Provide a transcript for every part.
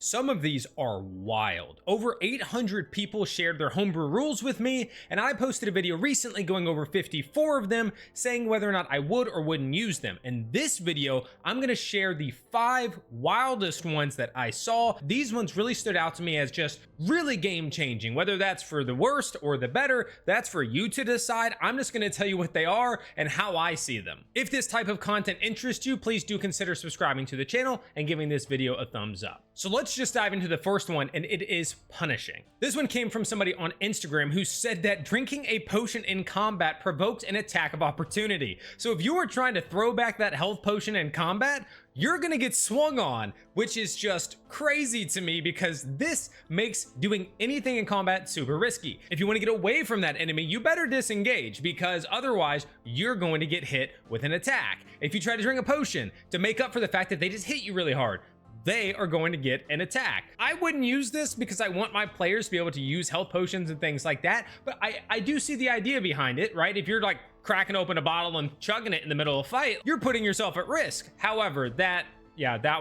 Some of these are wild. Over 800 people shared their homebrew rules with me, and I posted a video recently going over 54 of them, saying whether or not I would or wouldn't use them. In this video, I'm going to share the 5 wildest ones that I saw. These ones really stood out to me as just really game-changing. Whether that's for the worst or the better, that's for you to decide. I'm just going to tell you what they are and how I see them. If this type of content interests you, please do consider subscribing to the channel and giving this video a thumbs up. So let's just dive into the first one, and it is punishing. This one came from somebody on Instagram who said that drinking a potion in combat provoked an attack of opportunity. So if you were trying to throw back that health potion in combat, you're gonna get swung on, which is just crazy to me because this makes doing anything in combat super risky. If you want to get away from that enemy, you better disengage because otherwise you're going to get hit with an attack. If you try to drink a potion to make up for the fact that they just hit you really hard, they are going to get an attack. I wouldn't use this because I want my players to be able to use health potions and things like that, but I do see the idea behind it, right? If you're like cracking open a bottle and chugging it in the middle of a fight, you're putting yourself at risk. However, that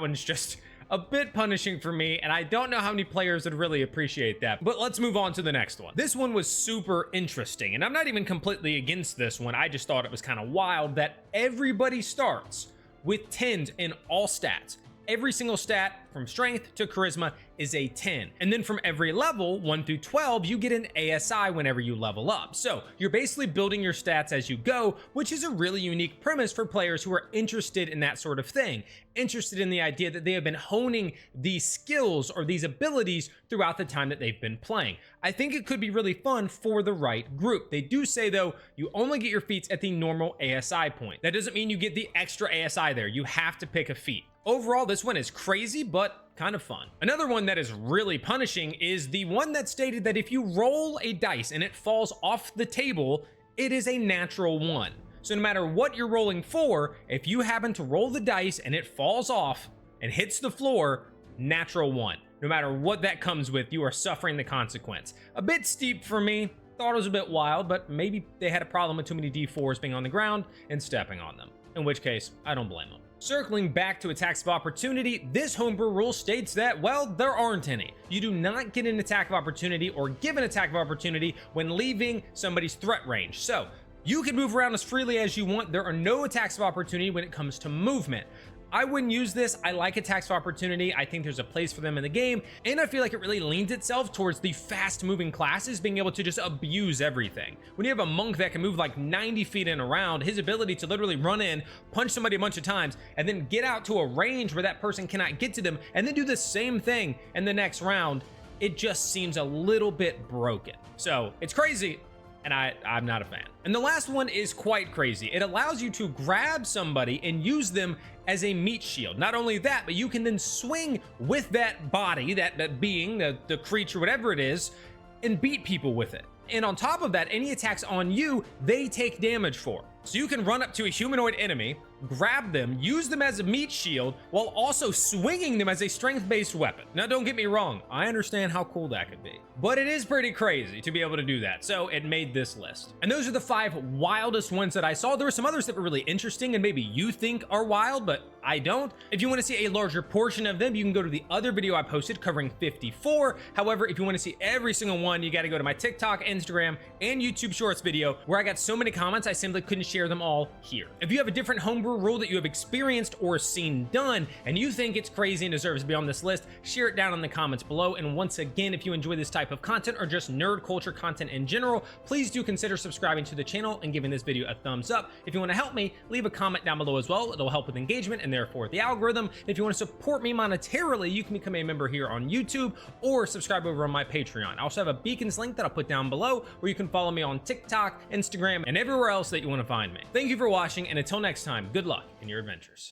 one's just a bit punishing for me, and I don't know how many players would really appreciate that. But let's move on to the next one. This one was super interesting, and I'm not even completely against this one. I just thought it was kind of wild that everybody starts with 10s in all stats. Every single stat from strength to charisma is a 10. And then from every level, 1 through 12, you get an ASI whenever you level up. So you're basically building your stats as you go, which is a really unique premise for players who are interested in that sort of thing. Interested in the idea that they have been honing these skills or these abilities throughout the time that they've been playing. I think it could be really fun for the right group. They do say though, you only get your feats at the normal ASI point. That doesn't mean you get the extra ASI there. You have to pick a feat. Overall, this one is crazy, but kind of fun. Another one that is really punishing is the one that stated that if you roll a dice and it falls off the table, it is a natural 1. So no matter what you're rolling for, if you happen to roll the dice and it falls off and hits the floor, natural 1. No matter what that comes with, you are suffering the consequence. A bit steep for me. Thought it was a bit wild, but maybe they had a problem with too many D4s being on the ground and stepping on them. In which case, I don't blame them. Circling back to attacks of opportunity, this homebrew rule states that, well, there aren't any. You do not get an attack of opportunity or give an attack of opportunity when leaving somebody's threat range. So you can move around as freely as you want. There are no attacks of opportunity when it comes to movement. I wouldn't use this. I like attacks of opportunity. I think there's a place for them in the game, and I feel like it really leans itself towards the fast-moving classes being able to just abuse everything. When you have a monk that can move like 90 feet and around, his ability to literally run in, punch somebody a bunch of times, and then get out to a range where that person cannot get to them, and then do the same thing in the next round, it just seems a little bit broken. So it's crazy, and I'm not a fan. And the last one is quite crazy. It allows you to grab somebody and use them as a meat shield. Not only that, but you can then swing with that body, that being, the creature, whatever it is, and beat people with it. And on top of that, any attacks on you, they take damage for. So you can run up to a humanoid enemy, grab them, use them as a meat shield, while also swinging them as a strength-based weapon. Now, don't get me wrong, I understand how cool that could be, but it is pretty crazy to be able to do that, so it made this list. And those are the 5 wildest ones that I saw. There were some others that were really interesting and maybe you think are wild, but I don't. If you want to see a larger portion of them, you can go to the other video I posted covering 54. However, if you want to see every single one, you got to go to my TikTok, Instagram, and YouTube Shorts video, where I got so many comments, I simply couldn't share them all here. If you have a different homebrew rule that you have experienced or seen done, and you think it's crazy and deserves to be on this list, share it down in the comments below. And once again, if you enjoy this type of content or just nerd culture content in general, please do consider subscribing to the channel and giving this video a thumbs up. If you want to help me, leave a comment down below as well. It'll help with engagement and therefore the algorithm. If you want to support me monetarily, you can become a member here on YouTube or subscribe over on my Patreon. I also have a beacons link that I'll put down below where you can follow me on TikTok, Instagram, and everywhere else that you want to find me. Thank you for watching, and until next time, good luck in your adventures.